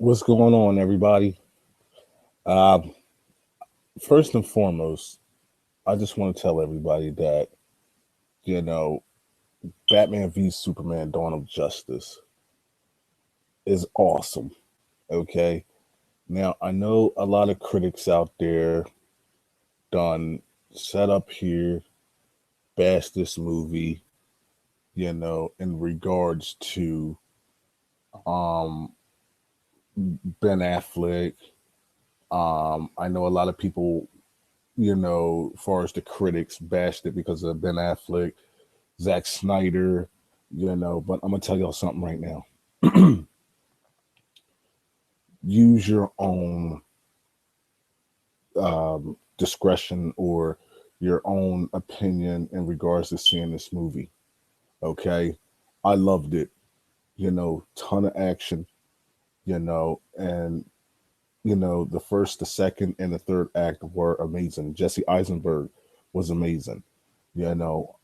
What's going on, everybody? Uh, First and foremost, I just want to tell everybody that, you know, Batman v Superman Dawn of Justice is awesome. Okay. Now, I know a lot of critics out there done set up here, bash this movie, in regards to um, Ben Affleck. I know a lot of people, as far as the critics, bashed it because of Ben Affleck, Zack Snyder, but I'm gonna tell y'all something right now. Use your own discretion or your own opinion in regards to seeing this movie. Okay, I loved it. Ton of action. And the first, the second, and the third act were amazing. Jesse Eisenberg was amazing. You know,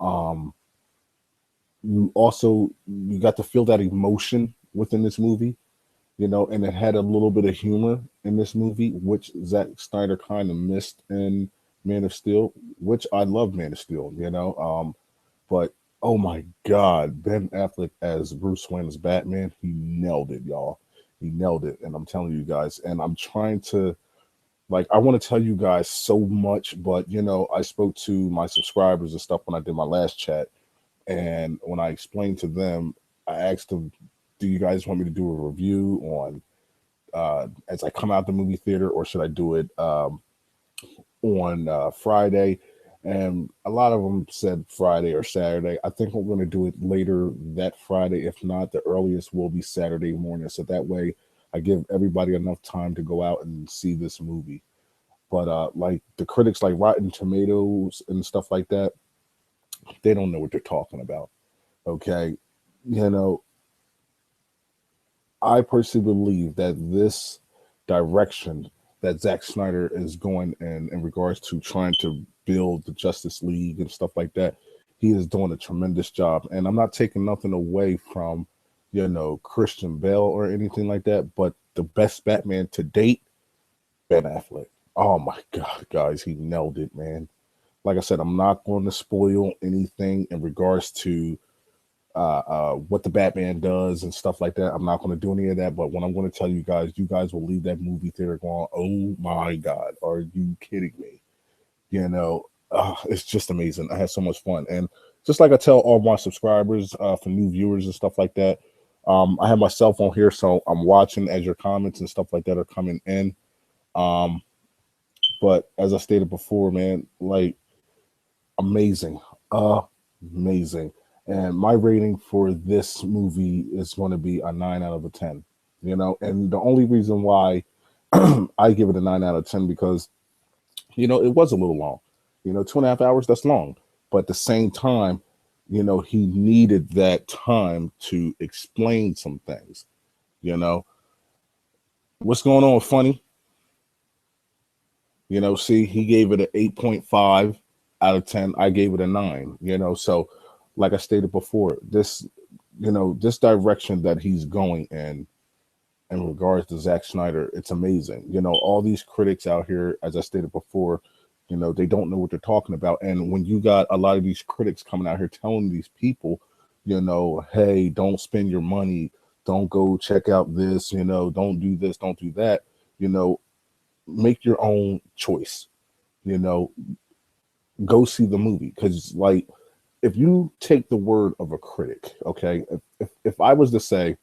you got to feel that emotion within this movie, and it had a little bit of humor in this movie, which Zack Snyder kind of missed in Man of Steel, which I love Man of Steel. But oh my God, Ben Affleck as Bruce Wayne as Batman, he nailed it, y'all. He nailed it, and I'm telling you guys, and I'm trying to I want to tell you guys so much, but I spoke to my subscribers and stuff when I did my last chat, and when I explained to them, I asked them, "Do you guys want me to do a review on as I come out the movie theater, or should I do it on Friday?" And a lot of them said Friday or Saturday. I think we're going to do it later that Friday. If not, the earliest will be Saturday morning. So that way, I give everybody enough time to go out and see this movie. But like the critics, like Rotten Tomatoes and stuff like that, they don't know what they're talking about. Okay, you know, I personally believe that this direction that Zack Snyder is going in regards to trying to build the Justice League and stuff like that, he is doing a tremendous job. And I'm not taking nothing away from, Christian Bale or anything like that, but the best Batman to date, Ben Affleck. Oh my God, guys, he nailed it, man. Like I said, I'm not going to spoil anything in regards to what the Batman does and stuff like that. I'm not going to do any of that. But what I'm going to tell you guys will leave that movie theater going, "Oh my God, are you kidding me?" It's just amazing. I had so much fun, and just like I tell all my subscribers, for new viewers and stuff like that, I have my cell phone here, so I'm watching as your comments and stuff like that are coming in. Um, but as I stated before, man, like amazing, amazing. And my rating for this movie is going to be a 9 out of 10. And the only reason why I give it a 9 out of 10 because it was a little long. 2.5 hours, that's long. But at the same time, he needed that time to explain some things. You know, what's going on, funny? See, he gave it an 8.5 out of 10. I gave it a 9. So like I stated before, this direction that he's going in regards to Zack Snyder, it's amazing. All these critics out here, as I stated before, they don't know what they're talking about. And when you got a lot of these critics coming out here telling these people, hey, don't spend your money, don't go check out this, don't do this, don't do that, you know, make your own choice. You know, go see the movie because, like, if you take the word of a critic, okay, if I was to say,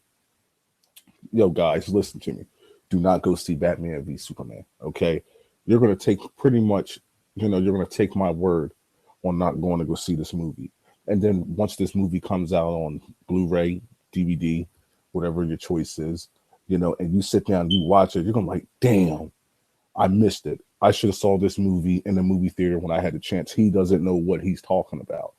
yo, guys, listen to me, do not go see Batman v Superman, okay, you're gonna take pretty much, you're gonna take my word on not going to go see this movie, and then once this movie comes out on Blu-ray, DVD, whatever your choice is, and you sit down, you watch it, you're gonna like, damn, I missed it. I should have saw this movie in the movie theater when I had the chance. He doesn't know what he's talking about.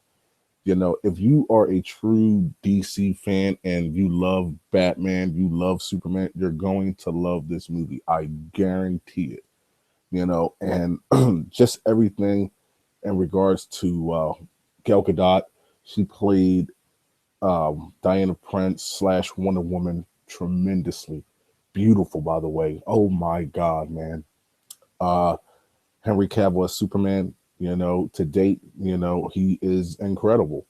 If you are a true DC fan and you love Batman, you love Superman, you're going to love this movie. I guarantee it. And just everything in regards to Gal Gadot, she played Diana Prince / Wonder Woman tremendously. beautiful, by the way. Oh my God, man. Uh, Henry Cavill as Superman, to date, he is incredible.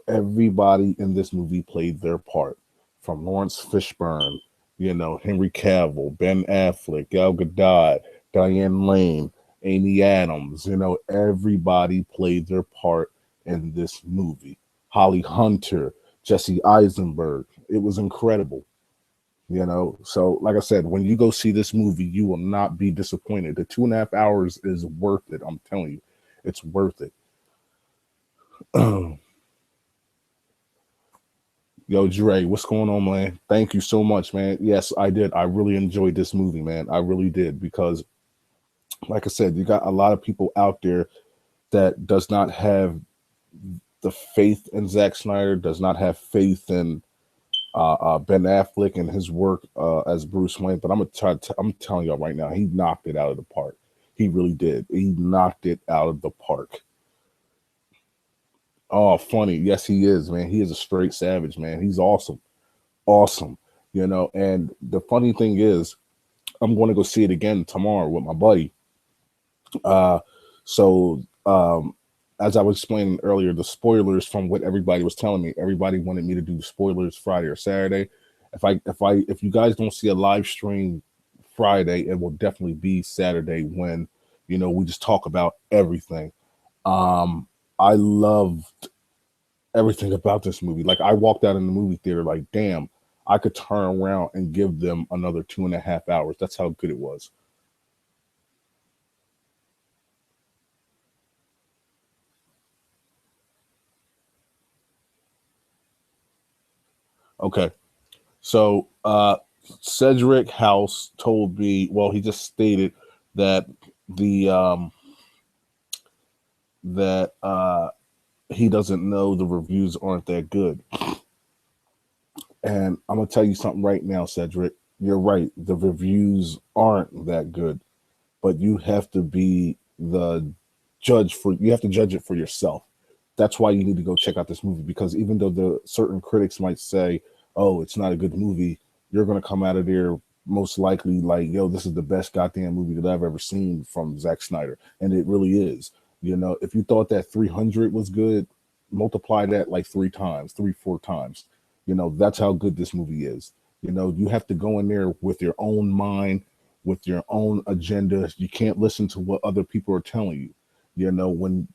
Everybody in this movie played their part, from Lawrence Fishburne, Henry Cavill, Ben Affleck, Gal Gadot, Diane Lane, Amy Adams. Everybody played their part in this movie. Holly Hunter, Jesse Eisenberg. It was incredible. So like I said, when you go see this movie, you will not be disappointed. The 2.5 hours is worth it. I'm telling you, it's worth it. Yo, Dre, what's going on, man? Thank you so much, man. Yes, I did. I really enjoyed this movie, man. I really did, because like I said, you got a lot of people out there that does not have the faith in Zack Snyder, does not have faith in Ben Affleck and his work as Bruce Wayne. But I'm telling y'all right now, he knocked it out of the park. He really did. He knocked it out of the park. Oh, funny. Yes, he is, man. He is a straight savage, man. He's awesome. Awesome. And the funny thing is, I'm going to go see it again tomorrow with my buddy. Uh, so as I was explaining earlier, the spoilers, from what everybody was telling me, everybody wanted me to do spoilers Friday or Saturday. If you guys don't see a live stream Friday, it will definitely be Saturday, when we just talk about everything. I loved everything about this movie. Like, I walked out in the movie theater like, damn, I could turn around and give them another 2.5 hours. That's how good it was. Okay. So Cedric House told me, well, he just stated that the that he doesn't know, the reviews aren't that good. And I'm gonna tell you something right now, Cedric. You're right. The reviews aren't that good, but you have to be the judge for. You have to judge it for yourself. That's why you need to go check out this movie, because even though the certain critics might say, "Oh, it's not a good movie," you're gonna come out of there most likely like, "Yo, this is the best goddamn movie that I've ever seen from Zack Snyder," and it really is. If you thought that 300 was good, multiply that like three times, three, four times. That's how good this movie is. You have to go in there with your own mind, with your own agenda. You can't listen to what other people are telling you. When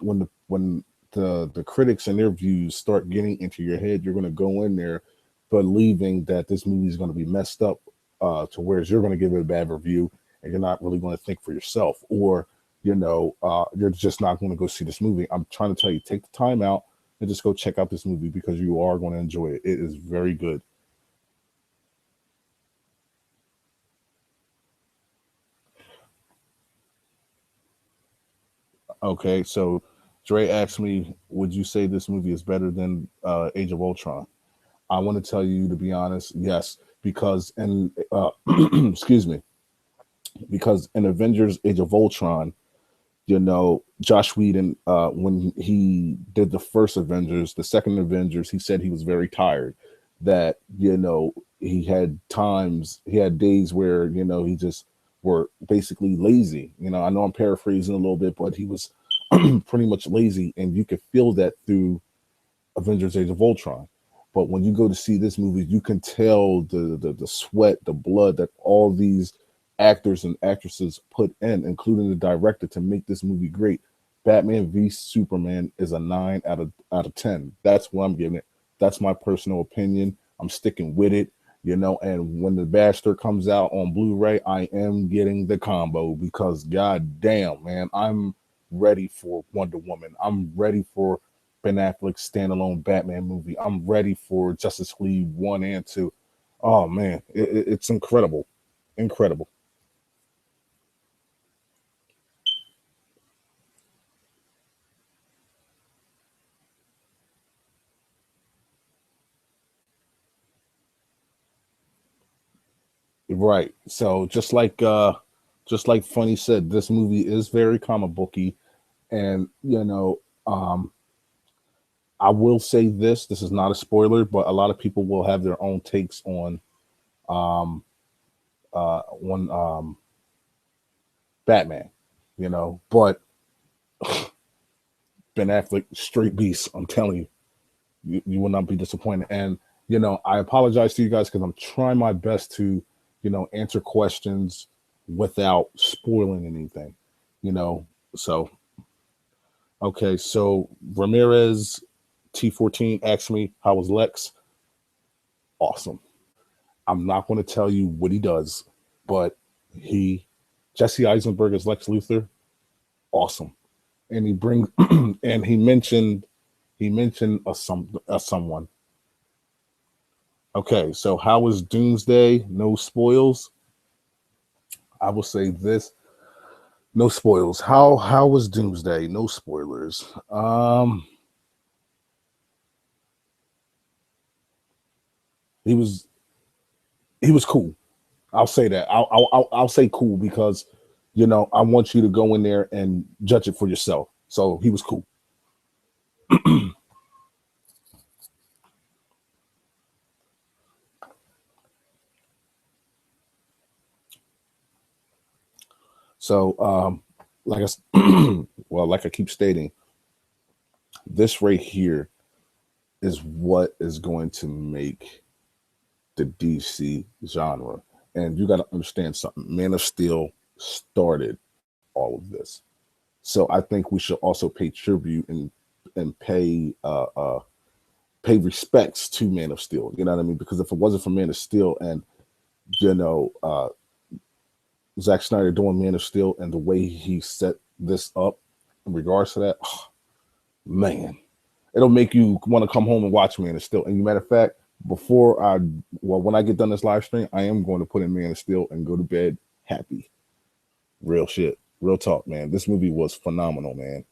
the critics and their views start getting into your head, you're going to go in there believing that this movie is going to be messed up, to whereas you're going to give it a bad review, and you're not really going to think for yourself, or you're just not going to go see this movie. I'm trying to tell you, take the time out and just go check out this movie, because you are going to enjoy it. It is very good. Okay, so Dre asked me, would you say this movie is better than Age of Ultron? I want to tell you, to be honest, yes, because in excuse me, because in Avengers: Age of Ultron, Josh Whedon, when he did the first Avengers, the second Avengers, he said he was very tired. That he had days where he just were basically lazy. I know I'm paraphrasing a little bit, but he was pretty much lazy, and you could feel that through Avengers: Age of Ultron. But when you go to see this movie, you can tell the sweat, the blood that all these actors and actresses put in, including the director, to make this movie great. Batman v Superman is a 9 out of 10. That's what I'm giving it. That's my personal opinion. I'm sticking with it. And when the Bastard comes out on Blu-ray, I am getting the combo, because god damn, man, I'm ready for Wonder Woman. I'm ready for Ben Affleck's standalone Batman movie. I'm ready for Justice League 1 and 2. Oh man, it's incredible. Incredible. Right. So just like Funny said, this movie is very comic booky, and I will say this is not a spoiler, but a lot of people will have their own takes on um on Batman, but Ben Affleck, straight beast. I'm telling you, you will not be disappointed. And I apologize to you guys because I'm trying my best to, answer questions without spoiling anything. You know, so okay. So Ramirez T14 asked me how was Lex. Awesome. I'm not going to tell you what he does, but he Jesse Eisenberg as Lex Luthor. Awesome. And he brings and he mentioned someone. Okay, so how was Doomsday? No spoils. I will say this: no spoils. How was Doomsday? No spoilers. He was he was cool. I'll say that. I'll say cool because I want you to go in there and judge it for yourself. So he was cool. So like well, like I keep stating, this right here is what is going to make the DC genre. And you got to understand something. Man of Steel started all of this. So I think we should also pay tribute and pay respects to Man of Steel. You know what I mean? Because if it wasn't for Man of Steel and you know Zack Snyder doing Man of Steel and the way he set this up in regards to that, oh, man, it'll make you want to come home and watch Man of Steel. And matter of fact, when I get done this live stream, I am going to put in Man of Steel and go to bed happy. Real shit, real talk, man. This movie was phenomenal, man.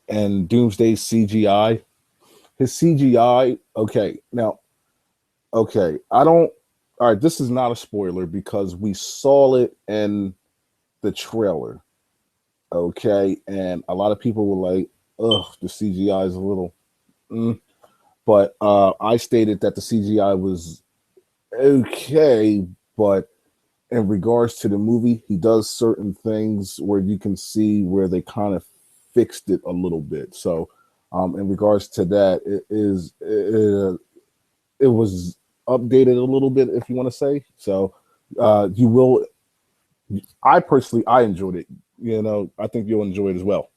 And Doomsday CGI, his CGI. Okay, now, okay, I don't. All right, this is not a spoiler because we saw it in the trailer. Okay, and a lot of people were like, "Ugh, the CGI is a little." Mm. But I stated that the CGI was okay, but in regards to the movie, he does certain things where you can see where they kind of fixed it a little bit. So, in regards to that, it was updated a little bit, if you want to say. So, you will. I personally, I enjoyed it. I think you'll enjoy it as well.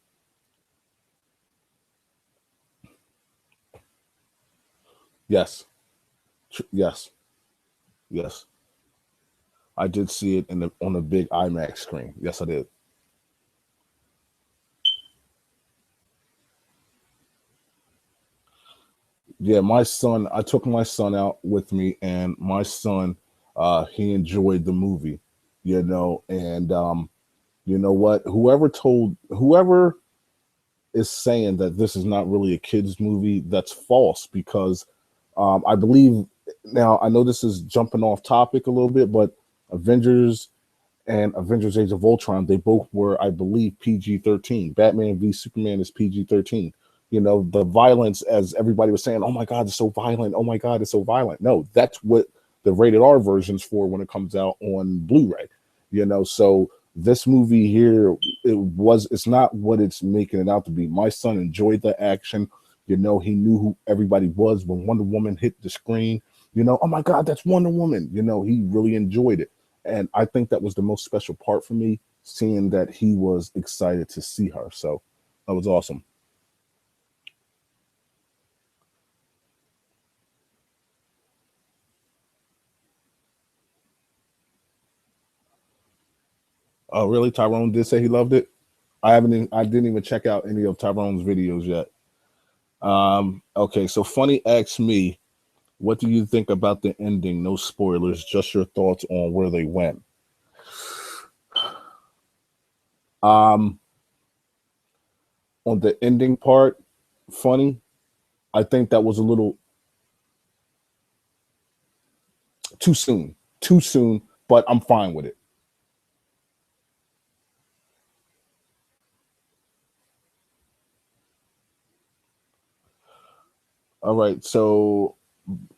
Yes, yes, yes. I did see it on a big IMAX screen. Yes, I did. Yeah, my son. I took my son out with me, and my son, he enjoyed the movie. And you know what? Whoever is saying that this is not really a kids movie, that's false because I believe now I know this is jumping off topic a little bit, but Avengers and Avengers Age of Ultron, they both were, I believe, PG-13. Batman v Superman is PG-13. The violence, as everybody was saying, oh my God, it's so violent. Oh my God, it's so violent. No, that's what the rated R version's for when it comes out on Blu-ray. So this movie here, it's not what it's making it out to be. My son enjoyed the action. He knew who everybody was when Wonder Woman hit the screen. Oh my God, that's Wonder Woman. He really enjoyed it. And I think that was the most special part for me, seeing that he was excited to see her. So that was awesome. Oh, really? Tyrone did say he loved it. I didn't even check out any of Tyrone's videos yet. Okay, so Funny asked me, what do you think about the ending? No spoilers, just your thoughts on where they went. Um, on the ending part, Funny, I think that was a little too soon. Too soon, but I'm fine with it. All right. So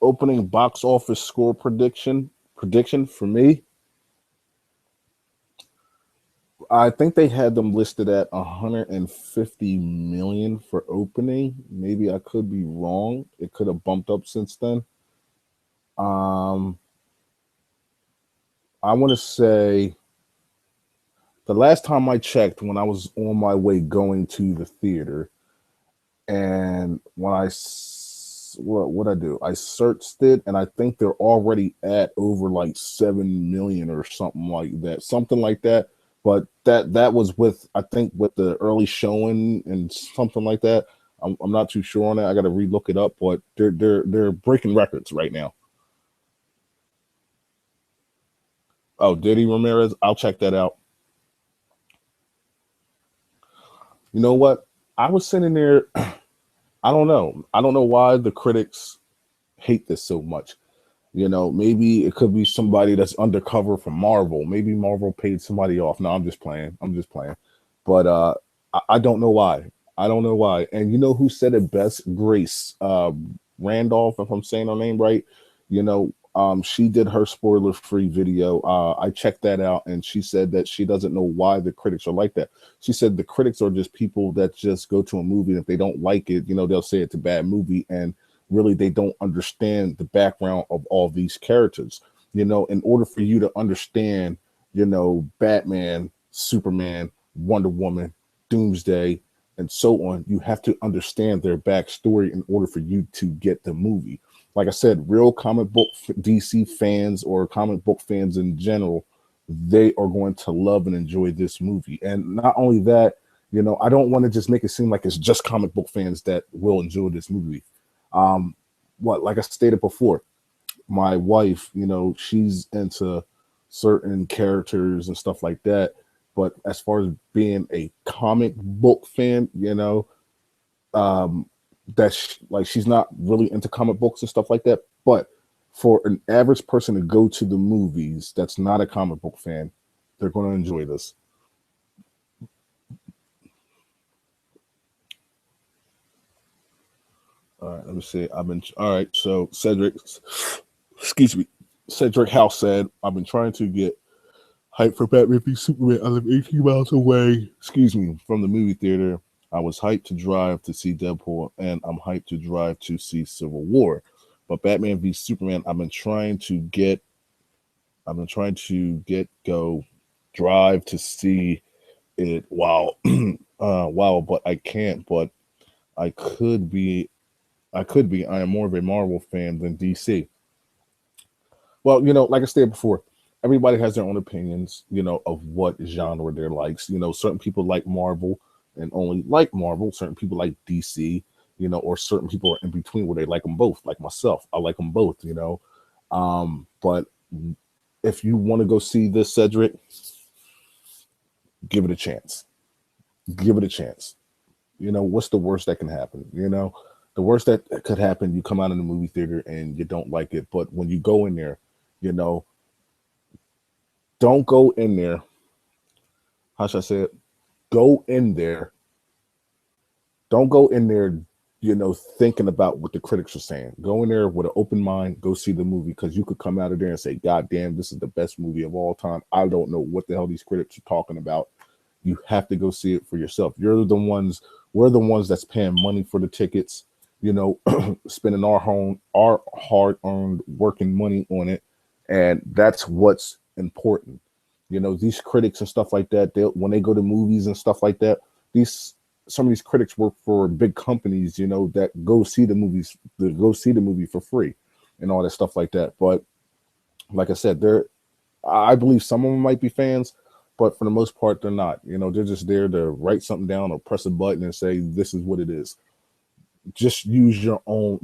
opening box office score prediction for me. I think they had them listed at 150 million for opening. Maybe I could be wrong. It could have bumped up since then. Um, I want to say the last time I checked, when I was on my way going to the theater, and when what I do, I searched it, and I think they're already at over like 7 million or something like that. But that was with, I think, with the early showing and something like that. I'm not too sure on that. I got to relook it up, but they're breaking records right now. Oh, Diddy Ramirez, I'll check that out. You know what? I was sitting there. I don't know. I don't know why the critics hate this so much. Maybe it could be somebody that's undercover from Marvel. Maybe Marvel paid somebody off. No, I'm just playing. I'm just playing. But I don't know why. I don't know why. And you know who said it best? Grace Randolph, if I'm saying her name right. She did her spoiler-free video. I checked that out, and she said that she doesn't know why the critics are like that. She said the critics are just people that just go to a movie, and if they don't like it, they'll say it's a bad movie, and really they don't understand the background of all these characters. In order for you to understand, Batman, Superman, Wonder Woman, Doomsday, and so on, you have to understand their backstory in order for you to get the movie. Like I said, real comic book DC fans or comic book fans in general, they are going to love and enjoy this movie. And not only that, I don't want to just make it seem like it's just comic book fans that will enjoy this movie. Like I stated before, my wife, she's into certain characters and stuff like that. But as far as being a comic book fan, like she's not really into comic books and stuff like that. But for an average person to go to the movies that's not a comic book fan, they're going to enjoy this. All right, let me see. All right. So excuse me, Cedric House said, I've been trying to get hyped for Batman v Superman. I live 18 miles away, excuse me, from the movie theater. I was hyped to drive to see Deadpool, and I'm hyped to drive to see Civil War. But Batman v Superman, I've been trying to get go drive to see it. Wow, wow, but I can't. But I could be. I could be. I am more of a Marvel fan than DC. Well, like I said before, everybody has their own opinions, of what genre they likes. Certain people like Marvel and only like Marvel. Certain people like DC, or certain people are in between where they like them both. Like myself, I like them both. But if you want to go see this, Cedric, give it a chance. Give it a chance. What's the worst that can happen? The worst that could happen, you come out in the movie theater and you don't like it. But when you go in there, you know, don't go in there. How should I say it? Go in there. Don't go in there, thinking about what the critics are saying. Go in there with an open mind. Go see the movie because you could come out of there and say, God damn, this is the best movie of all time. I don't know what the hell these critics are talking about. You have to go see it for yourself. We're the ones that's paying money for the tickets, spending our hard-earned working money on it. And that's what's important. These critics and stuff like that, when they go to movies and stuff like that, these some of these critics work for big companies, that go see the movies, that go see the movie for free and all that stuff like that. But like I said, I believe some of them might be fans, but for the most part, they're not. They're just there to write something down or press a button and say, this is what it is. Just use your own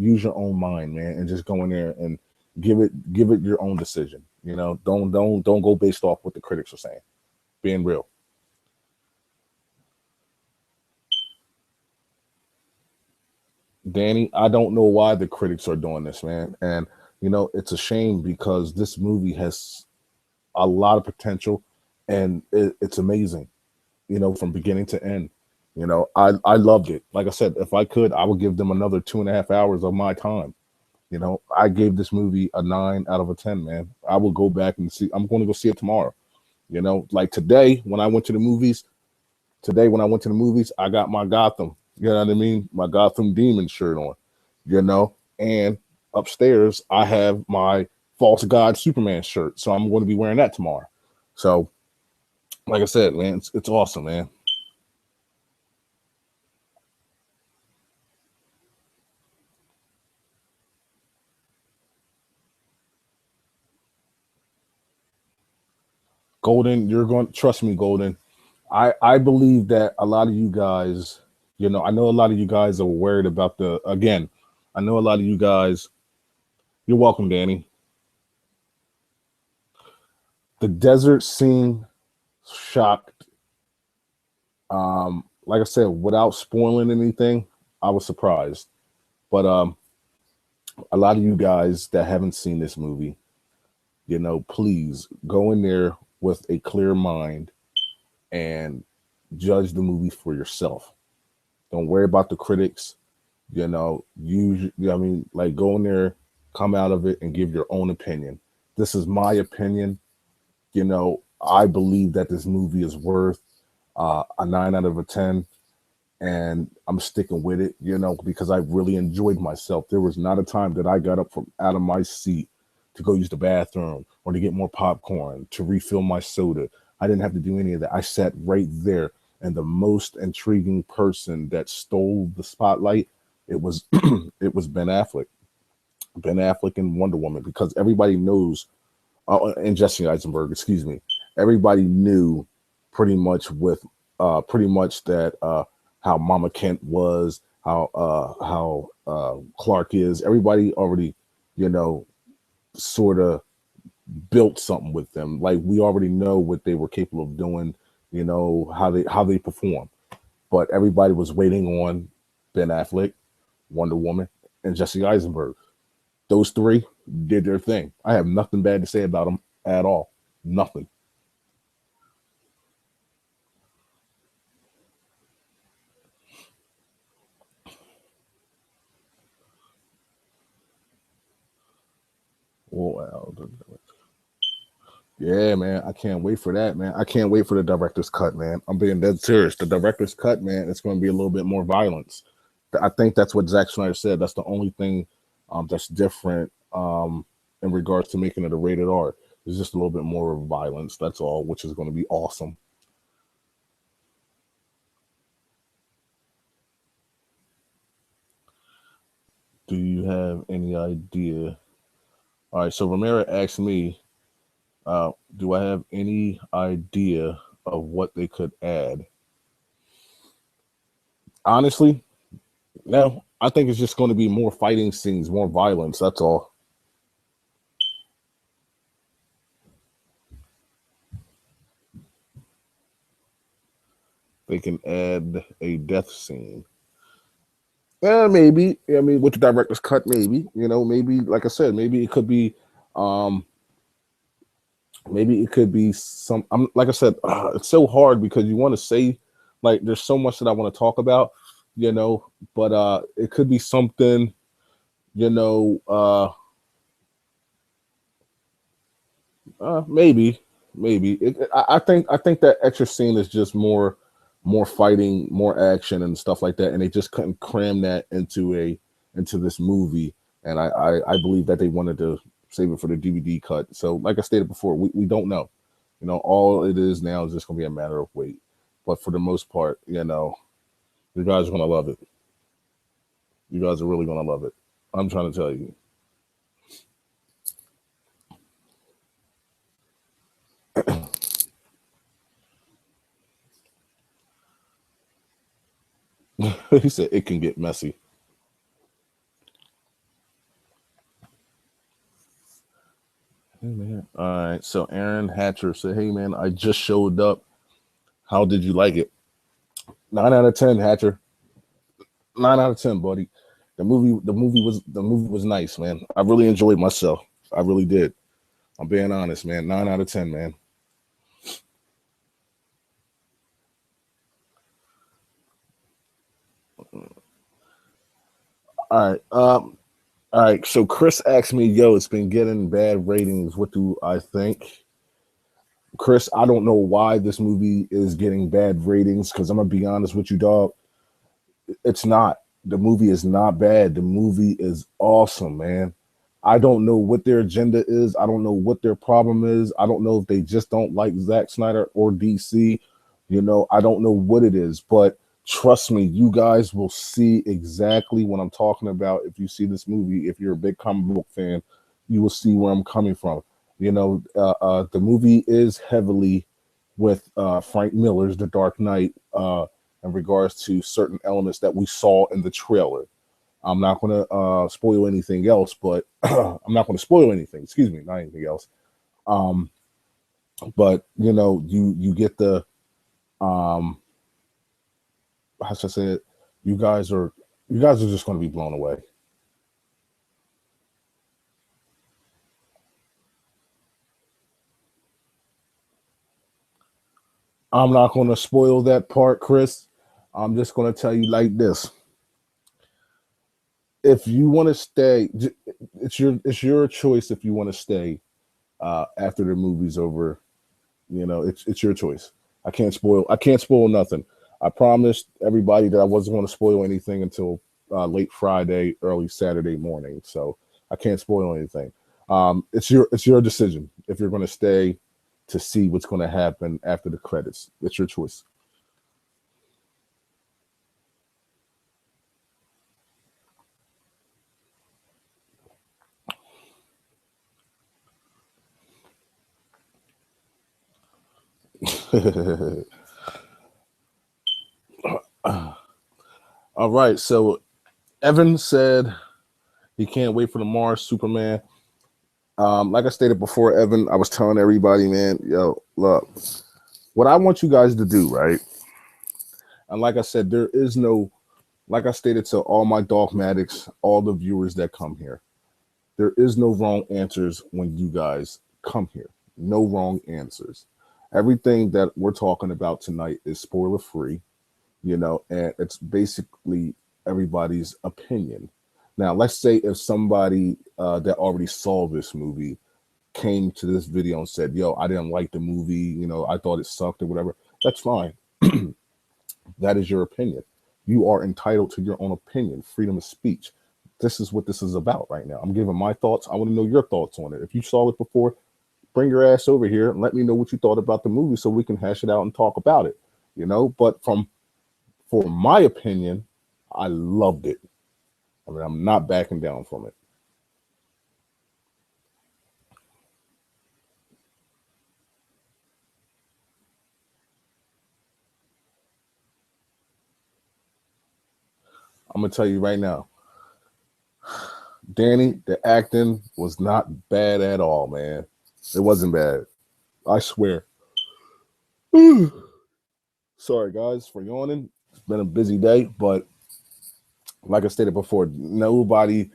mind, man, and just go in there and give it your own decision. Don't go based off what the critics are saying. Being real. Danny, I don't know why the critics are doing this, man. And it's a shame because this movie has a lot of potential and it's amazing, from beginning to end. I loved it. Like I said, if I could, I would give them another 2.5 hours of my time. I gave this movie a 9 out of 10, man. I will go back and see. I'm going to go see it tomorrow. Like today when I went to the movies, I got my Gotham, you know what I mean? My Gotham Demon shirt on, and upstairs I have my False God Superman shirt. So I'm going to be wearing that tomorrow. So, like I said, man, it's awesome, man. Golden, you're going to trust me, Golden. I believe that a lot of you guys, I know a lot of you guys are worried about again, I know a lot of you guys, you're welcome, Danny. The desert scene shocked. Like I said, without spoiling anything, I was surprised. But a lot of you guys that haven't seen this movie, please go in there with a clear mind and judge the movie for yourself. Don't worry about the critics. Like go in there, come out of it, and give your own opinion. This is my opinion. I believe that this movie is worth a 9 out of 10, and I'm sticking with it. Because I really enjoyed myself. There was not a time that I got up from out of my seat to go use the bathroom or to get more popcorn, to refill my soda. I didn't have to do any of that. I sat right there, and the most intriguing person that stole the spotlight, it was it was Ben Affleck. Ben Affleck and Wonder Woman, because everybody knows, and Jesse Eisenberg, excuse me, everybody knew pretty much pretty much that how Mama Kent was, how Clark is. Everybody already, sort of built something with them. Like we already know what they were capable of doing, how they perform. But everybody was waiting on Ben Affleck, Wonder Woman, and Jesse Eisenberg. Those three did their thing. I have nothing bad to say about them at all. Nothing. Well, yeah, man. I can't wait for that, man. I can't wait for the director's cut, man. I'm being dead serious. The director's cut, man, it's going to be a little bit more violence. I think that's what Zack Snyder said. That's the only thing that's different in regards to making it a rated R. It's just a little bit more violence. That's all, which is going to be awesome. Do you have any idea? All right, so Romero asked me, do I have any idea of what they could add? Honestly, no. I think it's just going to be more fighting scenes, more violence. That's all. They can add a death scene. Yeah, maybe. I mean, with the director's cut, maybe. Maybe like I said, um, maybe it could be some. I'm like I said, it's so hard because you want to say, like, there's so much that I want to talk about, but it could be something, you know, uh, maybe. I think that extra scene is just more fighting, more action, and stuff like that, and they just couldn't cram that into this movie. And I believe that they wanted to save it for the DVD cut. So, like I stated before, we don't know. All it is now is just going to be a matter of wait. But for the most part, you guys are going to love it. You guys are really going to love it. I'm trying to tell you. He said it can get messy. Hey man. All right. So Aaron Hatcher said, "Hey man, I just showed up. How did you like it?" 9 out of 10, Hatcher. 9 out of 10, buddy. The movie was nice, man. I really enjoyed myself. I really did. I'm being honest, man. 9 out of 10, man. All right. All right. So Chris asked me, "Yo, it's been getting bad ratings. What do I think?" Chris, I don't know why this movie is getting bad ratings. Because I'm gonna be honest with you, dog. It's not. The movie is not bad. The movie is awesome, man. I don't know what their agenda is. I don't know what their problem is. I don't know if they just don't like Zack Snyder or DC. I don't know what it is, but trust me, you guys will see exactly what I'm talking about if you see this movie. If you're a big comic book fan, you will see where I'm coming from. The movie is heavily with Frank Miller's The Dark Knight in regards to certain elements that we saw in the trailer. I'm not going to spoil anything else, but I'm not going to spoil anything. Excuse me, not anything else. Um, but you get the how should I say it? You guys are just going to be blown away. I'm not going to spoil that part, Chris. I'm just going to tell you like this: if you want to stay, it's your choice if you want to stay after the movie's over. It's your choice. I can't spoil nothing. I promised everybody that I wasn't going to spoil anything until late Friday, early Saturday morning. So I can't spoil anything. It's your decision if you're going to stay to see what's going to happen after the credits. It's your choice. All right. So Evan said he can't wait for the Mars Superman. Like I stated before, Evan, I was telling everybody, man, yo, look, what I want you guys to do, right? And like I said, there is no, like I stated to all my dogmatics, all the viewers that come here, there is no wrong answers when you guys come here. No wrong answers. Everything that we're talking about tonight is spoiler free, and it's basically everybody's opinion. Now, let's say if somebody that already saw this movie came to this video and said, "Yo, I didn't like the movie. I thought it sucked or whatever." That's fine. That is your opinion. You are entitled to your own opinion, freedom of speech. This is what this is about right now. I'm giving my thoughts. I want to know your thoughts on it. If you saw it before, bring your ass over here and let me know what you thought about the movie so we can hash it out and talk about it. But for my opinion, I loved it. I mean, I'm not backing down from it. I'm gonna tell you right now, Danny, the acting was not bad at all, man. It wasn't bad. I swear. Sorry, guys, for yawning. It's been a busy day, but like I stated before, nobody.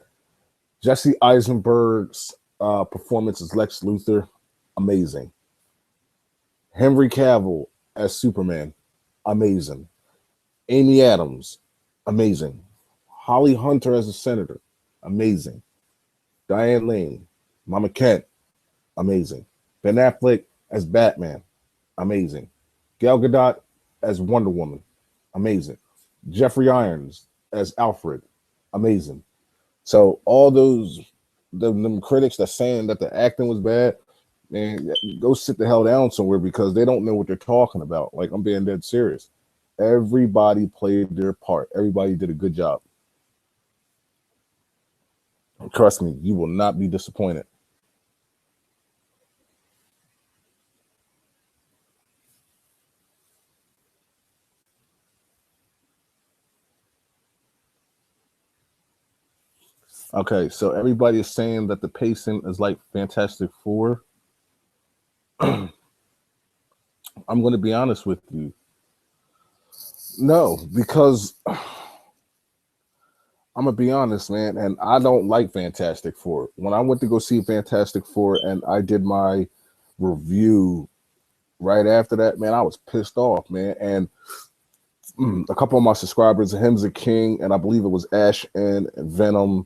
Jesse Eisenberg's performance as Lex Luthor, amazing. Henry Cavill as Superman, amazing. Amy Adams, amazing. Holly Hunter as a senator, amazing. Diane Lane, Mama Kent, amazing. Ben Affleck as Batman, amazing. Gal Gadot as Wonder Woman, amazing. Jeffrey Irons as Alfred, amazing. So all those them critics that saying that the acting was bad, man, go sit the hell down somewhere because they don't know what they're talking about. Like I'm being dead serious. Everybody played their part. Everybody did a good job. Trust me, you will not be disappointed. Okay, so everybody is saying that the pacing is like Fantastic Four. I'm going to be honest with you. No, because I'm gonna be honest, man, and I don't like Fantastic Four. When I went to go see Fantastic Four and I did my review right after that, man, I was pissed off, man. And a couple of my subscribers, Him's a King, and I believe it was Ash and Venom,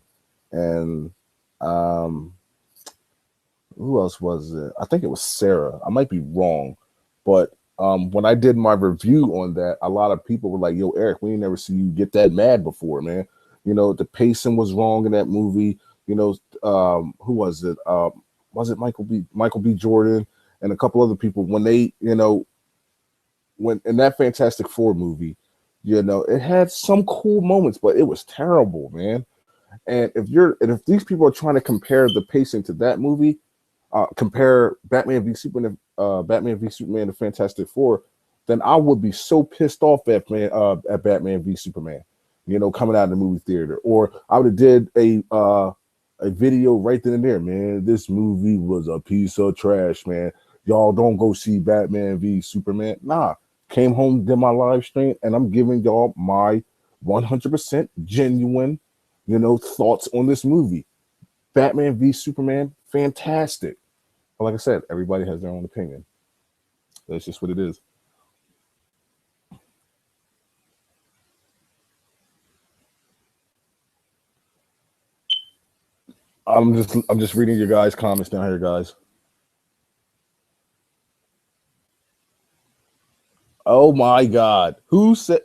and um, who else was it? I think it was Sarah. I might be wrong, but when I did my review on that, a lot of people were like, "Yo, Eric, we ain't never see you get that mad before, man." You know, the pacing was wrong in that movie. You know, who was it? Was it Michael B. Jordan and a couple other people when they, when in that Fantastic Four movie, it had some cool moments, but it was terrible, man. And if these people are trying to compare the pacing to that movie, compare Batman v Superman to Fantastic Four, then I would be so pissed off at Batman v Superman, coming out of the movie theater, or I would have did a video right then and there, man. This movie was a piece of trash, man. Y'all don't go see Batman v Superman. Nah, came home, did my live stream, and I'm giving y'all my 100% genuine, thoughts on this movie. Batman v Superman, fantastic. But like I said, everybody has their own opinion. That's just what it is. I'm just reading your guys' comments down here, guys. Oh my God. Who said,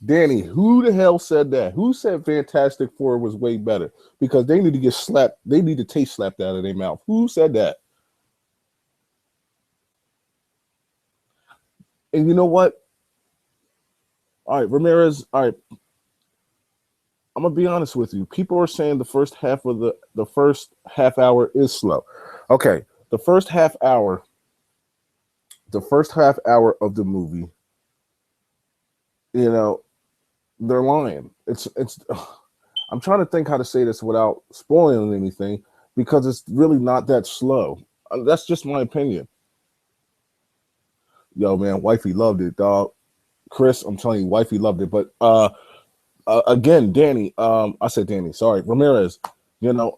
Danny, who the hell said that? Who said Fantastic Four was way better? Because they need to get slapped. They need to taste slapped out of their mouth. Who said that? And you know what? All right, Ramirez. All right, I'm gonna be honest with you. People are saying the first half hour is slow. Okay, the first half hour of the movie, you know, they're lying. It's. I'm trying to think how to say this without spoiling anything because it's really not that slow. That's just my opinion. Yo, man, wifey loved it, dog. Chris, I'm telling you, wifey loved it. But again, Danny, I said Danny, sorry, Ramirez. You know,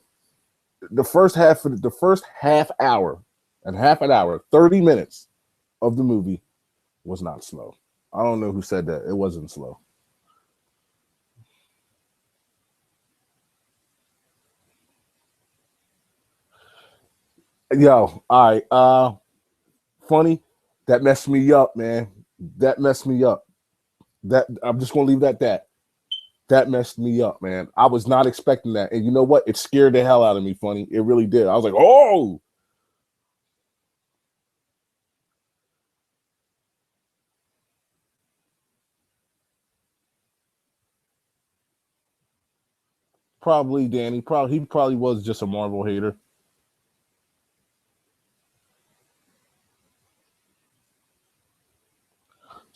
the first half hour and half an hour, 30 minutes of the movie was not slow. I don't know who said that. It wasn't slow. Yo, all right. Funny. That messed me up, man. That messed me up. That I'm just gonna leave it at that. That messed me up, man. I was not expecting that. And you know what? It scared the hell out of me, funny. It really did. I was like, oh, probably Danny. He probably was just a Marvel hater.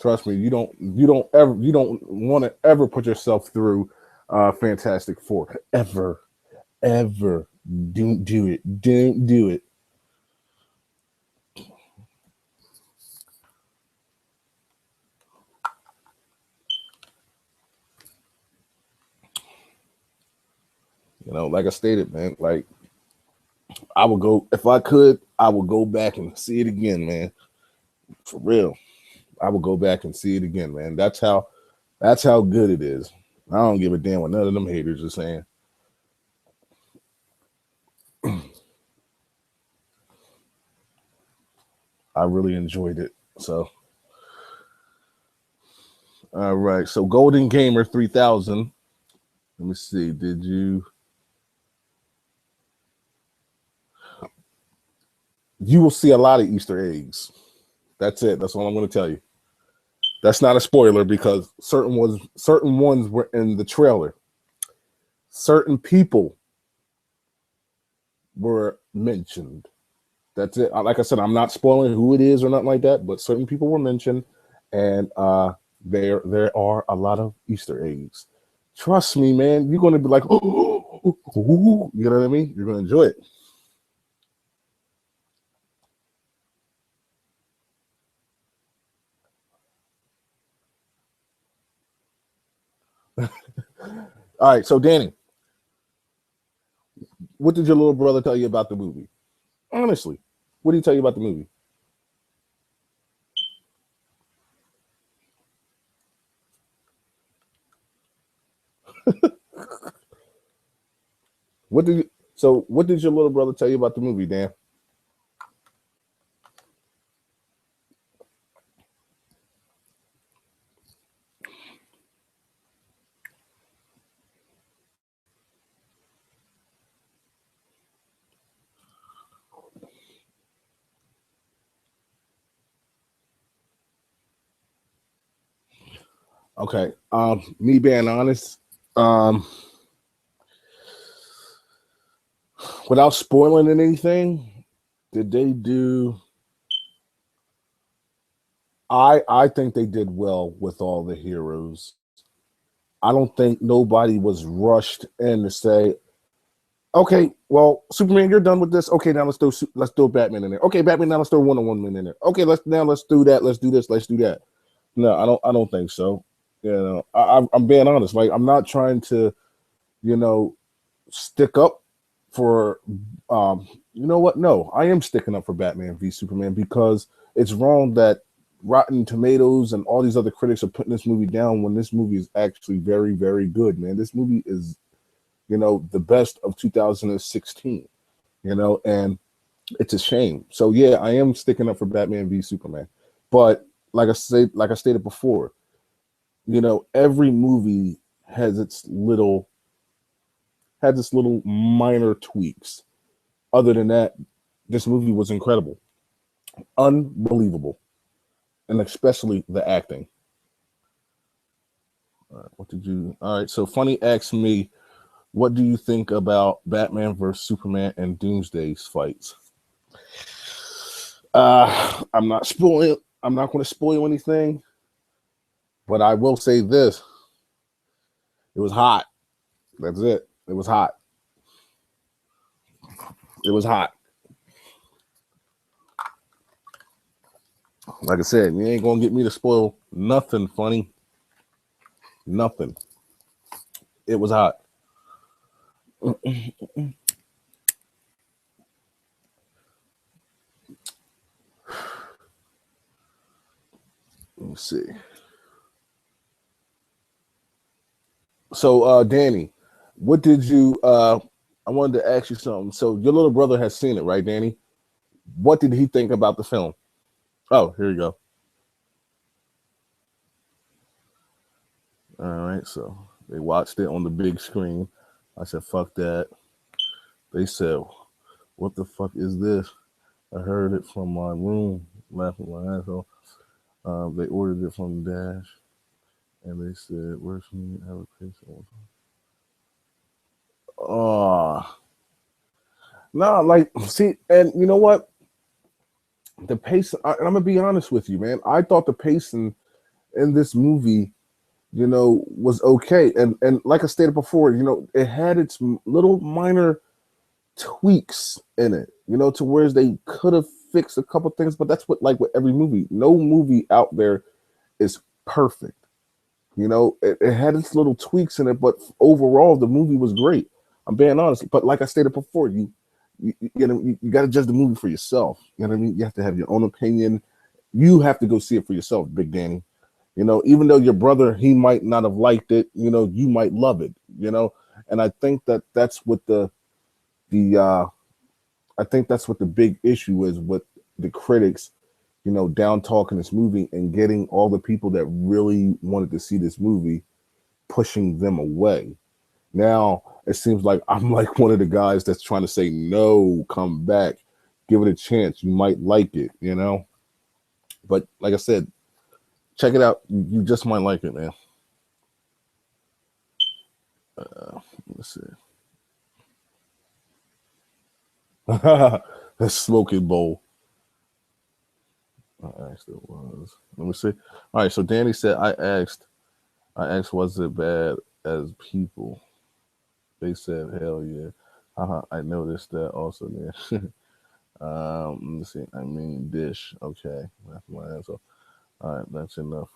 Trust me, you don't want to ever put yourself through Fantastic Four. Ever. Ever. Don't do it. Don't do it. Like I stated, man, like I would go if I could, I would go back and see it again, man. For real. I would go back and see it again, man. That's how good it is. I don't give a damn what none of them haters are saying. I really enjoyed it. So, all right. So, Golden Gamer 3000. Let me see. Did you? You will see a lot of Easter eggs. That's it. That's all I'm going to tell you. That's not a spoiler because certain ones were in the trailer. Certain people were mentioned. That's it. Like I said, I'm not spoiling who it is or nothing like that, but certain people were mentioned, and there are a lot of Easter eggs. Trust me, man. You're going to be like, you know what I mean? You're going to enjoy it. All right. So, Danny, what did your little brother tell you about the movie? Honestly, what did he tell you about the movie? What did you, so? What did your little brother tell you about the movie, Dan? Okay. Me being honest, um, without spoiling anything, did they do? I think they did well with all the heroes. I don't think nobody was rushed in to say, okay, well, Superman, you're done with this. Okay, now let's throw Batman in there. Okay, Batman, now let's throw Wonder Woman in there. Okay, let's do that. Let's do this. Let's do that. No, I don't think so. You know, I'm being honest. Like, I'm not trying to, you know, stick up for. You know what? No, I am sticking up for Batman v Superman because it's wrong that Rotten Tomatoes and all these other critics are putting this movie down when this movie is actually very, very good. Man, this movie is, the best of 2016. And it's a shame. So yeah, I am sticking up for Batman v Superman. But like I stated before, every movie has its little minor tweaks. Other than that, this movie was incredible, unbelievable, and especially the acting. All right, what did you? All right, so Funny asked me, what do you think about Batman versus Superman and Doomsday's fights? I'm not spoiling. I'm not going to spoil anything, but I will say this: it was hot. That's it. It was hot. It was hot. Like I said, you ain't gonna get me to spoil nothing funny. Nothing. It was hot. Let me see. So, Danny, what did you? I wanted to ask you something. So, your little brother has seen it, right, Danny? What did he think about the film? Oh, here you go. All right, so they watched it on the big screen. I said, "Fuck that." They said, "What the fuck is this?" I heard it from my room, laughing my ass off. They ordered it from Dash, and they said, "Where's me? Have a patient." Oh, no, like, see, and you know what? The pace. And I'm gonna be honest with you, man. I thought the pacing in this movie, was okay, and like I stated before, it had its little minor tweaks in it, to where they could have fixed a couple things, but that's what, like with every movie, no movie out there is perfect. It had its little tweaks in it, but overall the movie was great. I'm being honest, but like I stated before, you got to judge the movie for yourself. You know what I mean? You have to have your own opinion. You have to go see it for yourself, Big Danny. Even though your brother, he might not have liked it, you might love it. And I think that that's what the I think that's what the big issue is with the critics, down talking this movie and getting all the people that really wanted to see this movie pushing them away. Now it seems like I'm like one of the guys that's trying to say no, come back, give it a chance. You might like it. But like I said, check it out. You just might like it, man. Let's see. The smoking bowl. I asked it was. Let me see. All right, so Danny said I asked was it bad as people? They said hell yeah. I noticed that also there. Let me see. I mean dish. Okay. That's my answer. All right, that's enough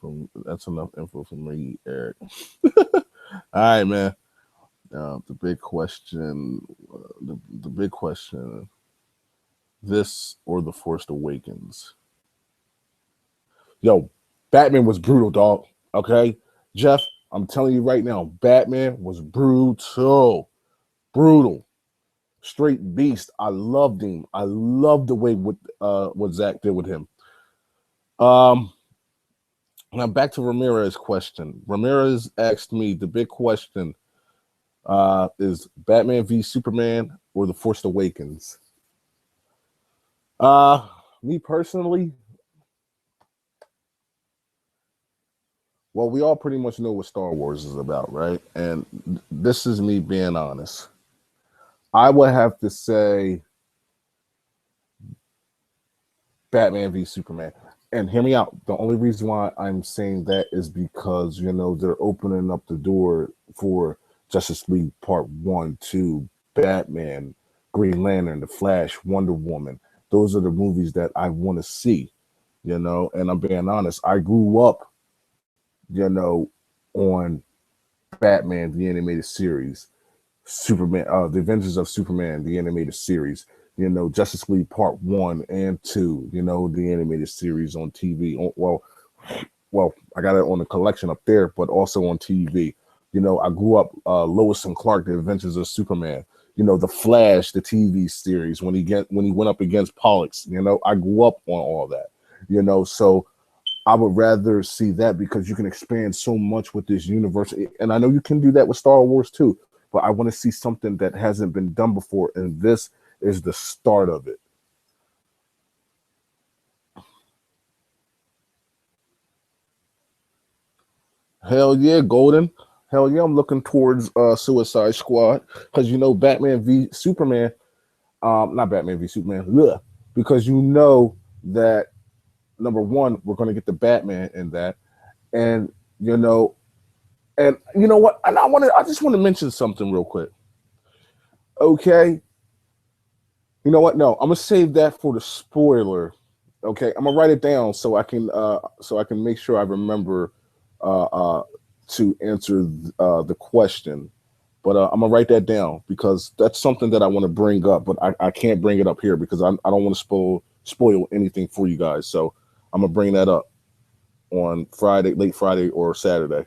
info for me, Eric. All right, man. The big question, the big question: this or the Force Awakens? Yo, Batman was brutal, dog. Okay, Jeff. I'm telling you right now, Batman was brutal, brutal, straight beast. I loved him. I loved the way what Zach did with him. Um, Now back to Ramirez's question. Ramirez asked me the big question: is Batman v Superman or The Force Awakens? Uh, Me personally, well, we all pretty much know what Star Wars is about, right? And this is me being honest. I would have to say Batman v Superman. And hear me out. The only reason why I'm saying that is because, they're opening up the door for Justice League Part 1, 2, Batman, Green Lantern, The Flash, Wonder Woman. Those are the movies that I want to see, and I'm being honest. I grew up, on Batman, the animated series, Superman, The Adventures of Superman, the animated series, Justice League Part 1 and 2, the animated series on TV. Well, I got it on the collection up there, but also on TV. I grew up Lois and Clark, The Adventures of Superman. The Flash, the TV series when he went up against Pollux. I grew up on all that. So I would rather see that because you can expand so much with this universe, and I know you can do that with Star Wars too. But I want to see something that hasn't been done before, and this is the start of it. Hell yeah, Golden. Hell yeah, I'm looking towards Suicide Squad because Batman v Superman, not Batman v Superman, ugh, because that number one, we're going to get the Batman in that, and you know, and you know what, and I just want to mention something real quick. Okay, you know what? No, I'm gonna save that for the spoiler. Okay, I'm gonna write it down so I can make sure I remember uh, uh, to answer the question. But I'm gonna write that down because that's something that I want to bring up, but I can't bring it up here because I don't want to spoil anything for you guys. So I'm gonna bring that up on Friday, late Friday or Saturday.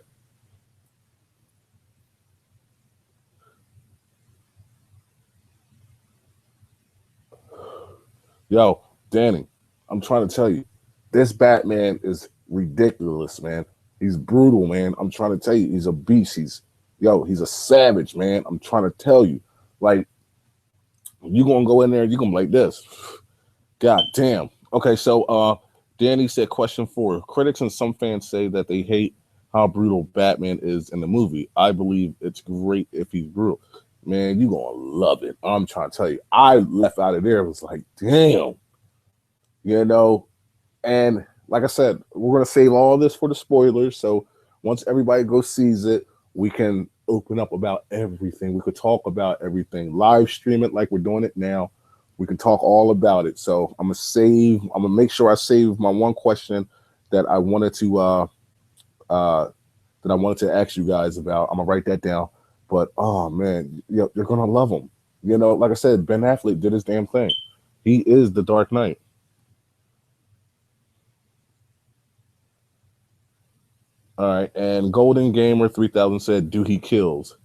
Yo, Danny, I'm trying to tell you, this Batman is ridiculous, man. He's brutal, man. I'm trying to tell you, he's a beast. He's a savage, man. I'm trying to tell you, like, you gonna go in there, you gonna be like this. God damn. Okay, so Danny said question 4. Critics and some fans say that they hate how brutal Batman is in the movie. I believe it's great if he's brutal. Man, you gonna love it. I'm trying to tell you. I left out of there. It was like, damn, you know. And like I said, we're gonna save all this for the spoilers. So once everybody goes sees it, we can open up about everything. We could talk about everything. Live stream it like we're doing it now. We can talk all about it. So I'm gonna make sure I save my one question that I wanted to uh that I wanted to ask you guys about. I'm gonna write that down. But oh man, you're gonna love him. Like I said, Ben Affleck did his damn thing. He is the Dark Knight. All right, and Golden Gamer 3000 said, "Do he kills?"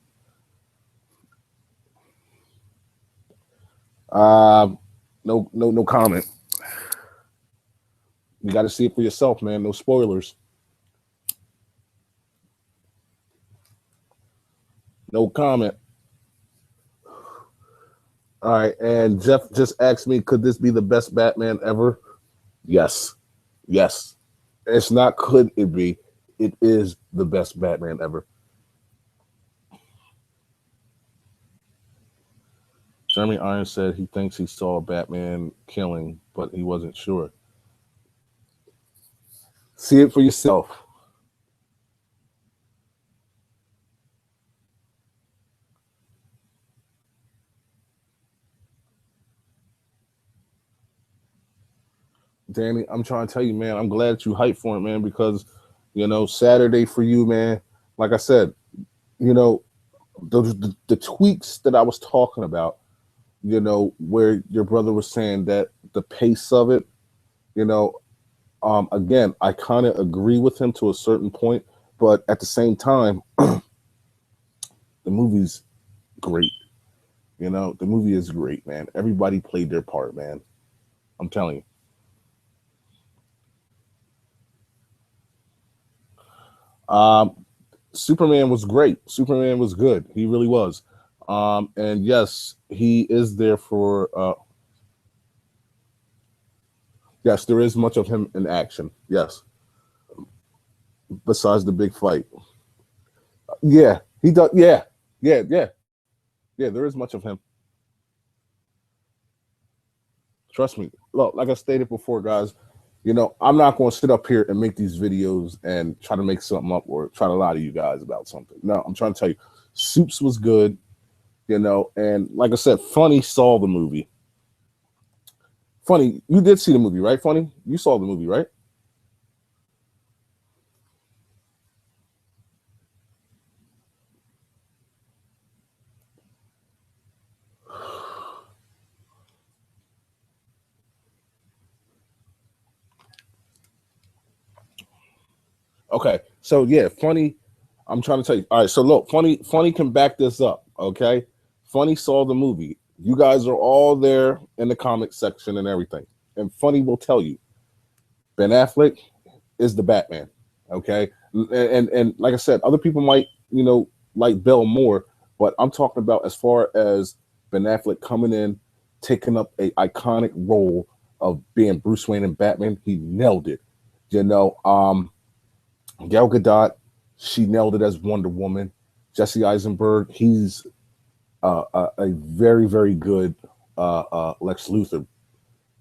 Um, no comment. You got to see it for yourself, man. No spoilers. No comment. All right, and Jeff just asked me, could this be the best Batman ever? Yes, yes. It's not could it be. It is the best Batman ever. Jeremy Irons said he thinks he saw Batman killing, but he wasn't sure. See it for yourself. Danny, I'm trying to tell you, man, I'm glad that you hyped for it, man, because, Saturday for you, man, like I said, you know, the tweaks that I was talking about, where your brother was saying that the pace of it, you know, again, I kind of agree with him to a certain point, but at the same time, the movie's great. You know, the movie is great, man. Everybody played their part, man. I'm telling you. Superman was great. Superman was good. He really was. And yes, he is there for. Yes, there is much of him in action. Yes, besides the big fight. Yeah, he does. Yeah, yeah. Yeah, there is much of him. Trust me. Look, like I stated before, guys, you know, I'm not going to sit up here and make these videos and try to make something up or try to lie to you guys about something. No, I'm trying to tell you, Soups was good, you know, and like I said, Funny saw the movie. Funny, you did see the movie, right? Funny, you saw the movie, right? Okay, so yeah, Funny. I'm trying to tell you. All right, so look, Funny can back this up. Okay, Funny saw the movie. You guys are all there in the comic section and everything, and Funny will tell you Ben Affleck is the Batman. Okay, and like I said, other people might like Bill more, but I'm talking about as far as Ben Affleck coming in, taking up a iconic role of being Bruce Wayne and Batman. He nailed it. You know, Gal Gadot, she nailed it as Wonder Woman. Jesse Eisenberg, he's a very very good Lex Luthor.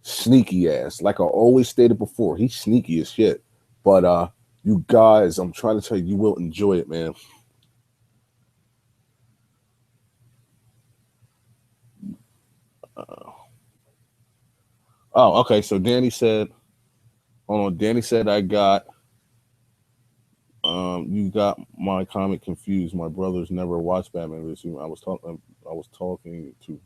Sneaky ass, like I always stated before, he's sneaky as shit. But you guys, I'm trying to tell you, you will enjoy it, man. Oh, okay. So Danny said, hold on. Danny said I got you got my comment confused. My brothers never watched Batman this year. I was talking to.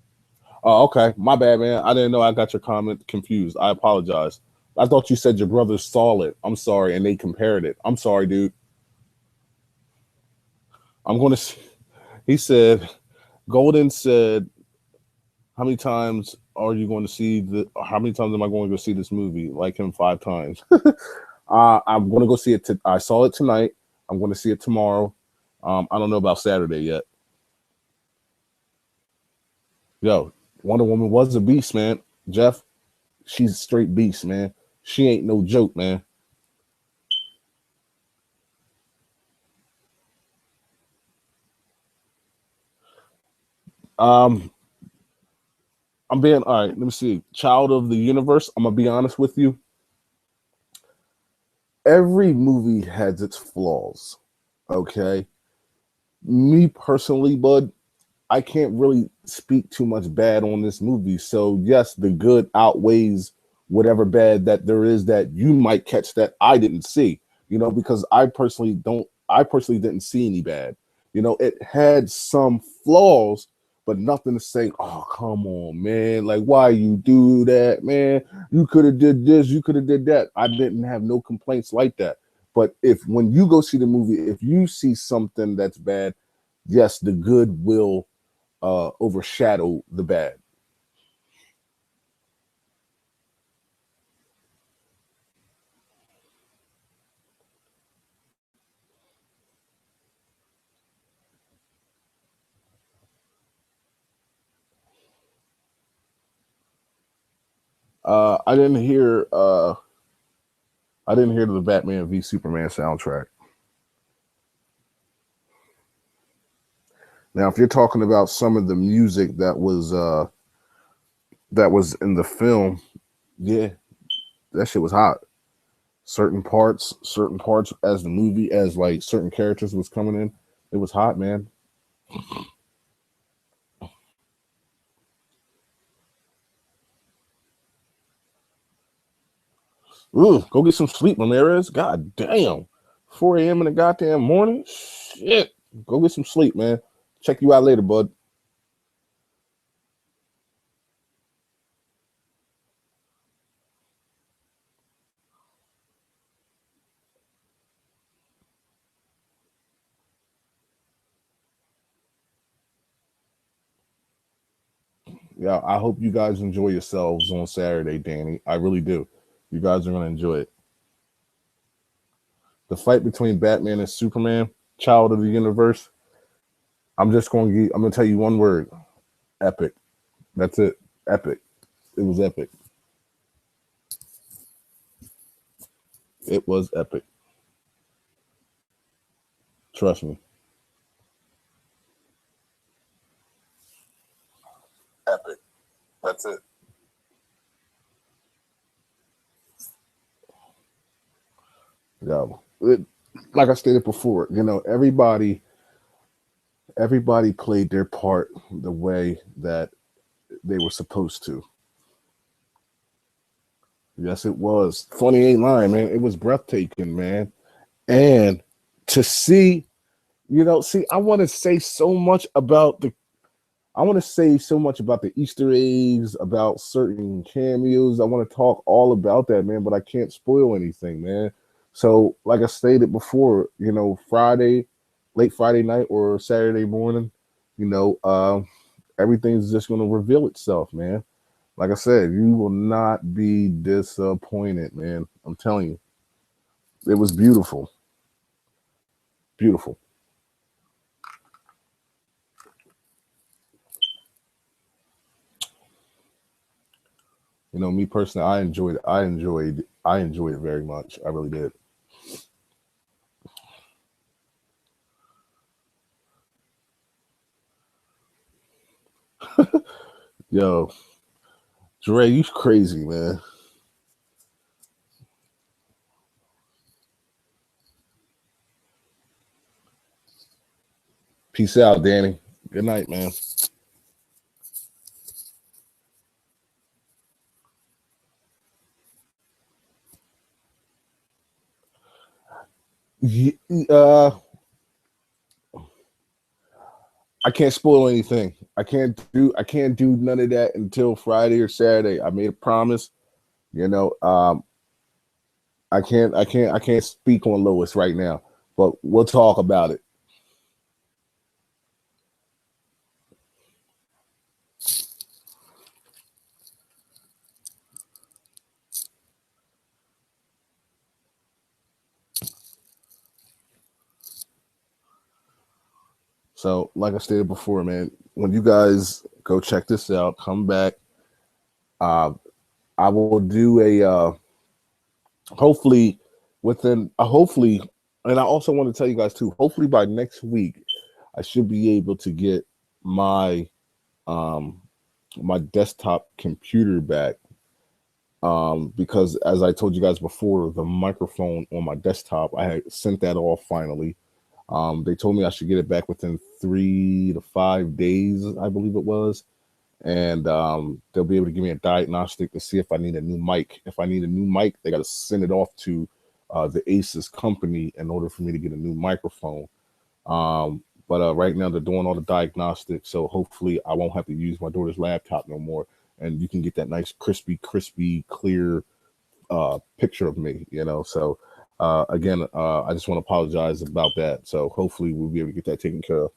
Oh, okay. My bad, man. I didn't know I got your comment confused. I apologize. I thought you said your brothers saw it. I'm sorry, and they compared it. I'm sorry, dude. I'm gonna. He said. Golden said, "How many times are you going to see the? How many times am I going to go see this movie? Like him 5 times. I'm going to go see it. I saw it tonight. I'm going to see it tomorrow. I don't know about Saturday yet. Yo, Wonder Woman was a beast, man. Jeff, she's a straight beast, man. She ain't no joke, man. Um, I'm being all right. Let me see. Child of the Universe. I'm gonna be honest with you. Every movie has its flaws. Okay. Me personally, bud, I can't really speak too much bad on this movie. So yes, the good outweighs whatever bad that there is that you might catch that I didn't see. You know, because I personally didn't see any bad. You know, it had some flaws, but nothing to say, oh, come on, man. Like, why you do that, man? You could have did this, you could have did that. I didn't have no complaints like that. But if when you go see the movie, if you see something that's bad, yes, the good will overshadow the bad. I didn't hear I didn't hear the Batman v Superman soundtrack. Now, if you're talking about some of the music that was in the film, yeah, that shit was hot. Certain parts as the movie, as like certain characters was coming in, it was hot, man. Ooh, go get some sleep, Ramirez. God damn, 4 a.m. in the goddamn morning. Shit, go get some sleep, man. Check you out later, bud. Yeah, I hope you guys enjoy yourselves on Saturday, Danny. I really do. You guys are gonna enjoy it. The fight between Batman and Superman, Child of the Universe. I'm gonna tell you one word: epic. That's it. Epic. It was epic. It was epic. Trust me. Epic. That's it. Yeah. Like I stated before, everybody played their part the way that they were supposed to. Yes, it was. 28 line, man. It was breathtaking, man. And to see, I want to say so much about the Easter eggs, about certain cameos. I want to talk all about that, man, but I can't spoil anything, man. So, like I stated before, late Friday night or Saturday morning, you know, uh, everything's just going to reveal itself, man. Like I said, you will not be disappointed, man. I'm telling you, it was beautiful, beautiful. Me personally, I enjoyed it very much. I really did. Yo, Dre, you crazy, man. Peace out, Danny. Good night, man. Ye- Uh, I can't spoil anything. I can't do none of that until Friday or Saturday. I made a promise. You know, I can't speak on Lois right now, but we'll talk about it. So, like I stated before, man, when you guys go check this out, come back. Uh, I will do a hopefully hopefully, and I also want to tell you guys too. Hopefully by next week, I should be able to get my um my desktop computer back. Because as I told you guys before, the microphone on my desktop, I had sent that off finally. They told me I should get it back within 3 to 5 days, I believe it was, and they'll be able to give me a diagnostic to see if I need a new mic. If I need a new mic, they got to send it off to the Asus company in order for me to get a new microphone. But right now they're doing all the diagnostics, so hopefully I won't have to use my daughter's laptop no more, and you can get that nice crispy, clear picture of me. So again, I just want to apologize about that. So hopefully we'll be able to get that taken care of.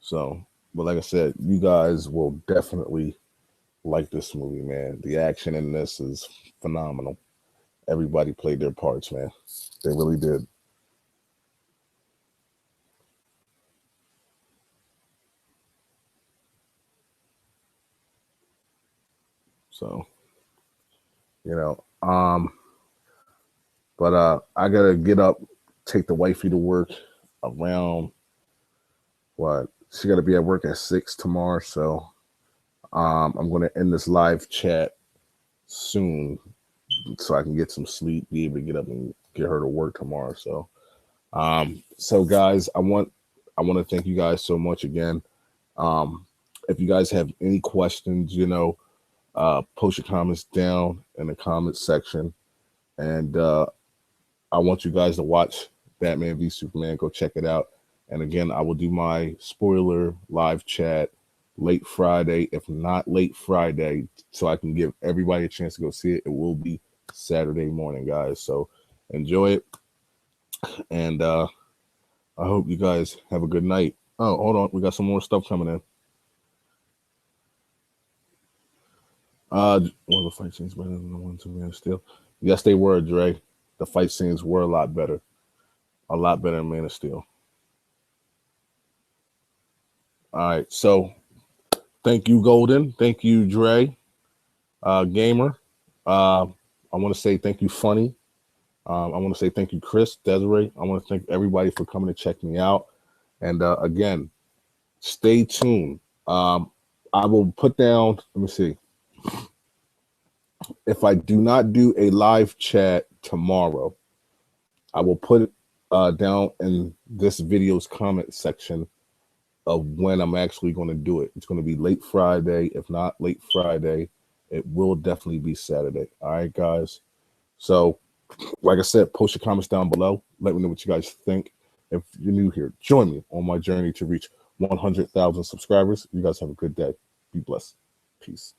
So, but like I said, you guys will definitely like this movie, man. The action in this is phenomenal. Everybody played their parts, man. They really did. So, you know, um, but I gotta get up, take the wifey to work around what? She gotta be at work at 6 tomorrow. So, I'm gonna end this live chat soon so I can get some sleep, be able to get up and get her to work tomorrow. So guys, I want to thank you guys so much again. Um, if you guys have any questions, post your comments down in the comment section, and I want you guys to watch Batman v Superman. Go check it out. And again, I will do my spoiler live chat late Friday, if not late Friday, so I can give everybody a chance to go see it. It will be Saturday morning, guys. So enjoy it, and I hope you guys have a good night. Oh, hold on. We got some more stuff coming in. Well, the fight scenes better than the ones in Man of Steel. Yes, they were, Dre. The fight scenes were a lot better than Man of Steel. All right, so thank you, Golden. Thank you, Dre. Gamer. I want to say thank you, Funny. I want to say thank you, Chris, Desiree. I want to thank everybody for coming to check me out. And again, stay tuned. I will put down, let me see. If I do not do a live chat tomorrow, I will put it down in this video's comment section of when I'm actually going to do it. It's going to be late Friday. If not late Friday, it will definitely be Saturday. All right, guys. So, like I said, post your comments down below. Let me know what you guys think. If you're new here, join me on my journey to reach 100,000 subscribers. You guys have a good day. Be blessed. Peace.